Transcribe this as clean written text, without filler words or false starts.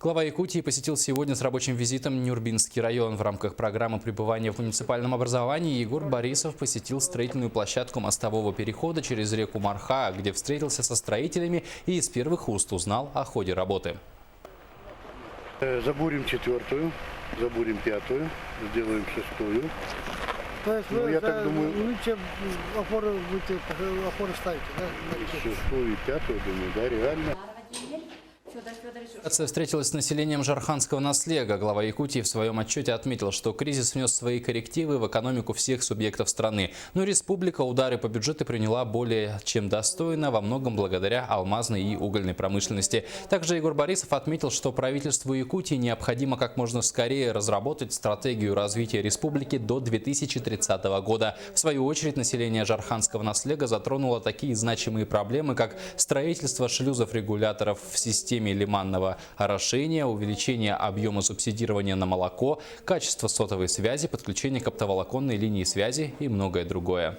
Глава Якутии посетил сегодня с рабочим визитом Нюрбинский район. В рамках программы пребывания в муниципальном образовании Егор Борисов посетил строительную площадку мостового перехода через реку Марха, где встретился со строителями и из первых уст узнал о ходе работы. Забурим 4-ю, забурим 5-ю, сделаем 6-ю. То есть вы я так думаю, лучше опоры ставите, да? 6-ю и 5-ю, думаю, да, реально. Делегация встретилась с населением Жарханского наслега. Глава Якутии в своем отчете отметил, что кризис внес свои коррективы в экономику всех субъектов страны. Но республика удары по бюджету приняла более чем достойно, во многом благодаря алмазной и угольной промышленности. Также Егор Борисов отметил, что правительству Якутии необходимо как можно скорее разработать стратегию развития республики до 2030 года. В свою очередь, население Жарханского наслега затронуло такие значимые проблемы, как строительство шлюзов-регуляторов в системе лиманного орошения, увеличение объема субсидирования на молоко, качество сотовой связи, подключение к оптоволоконной линии связи и многое другое.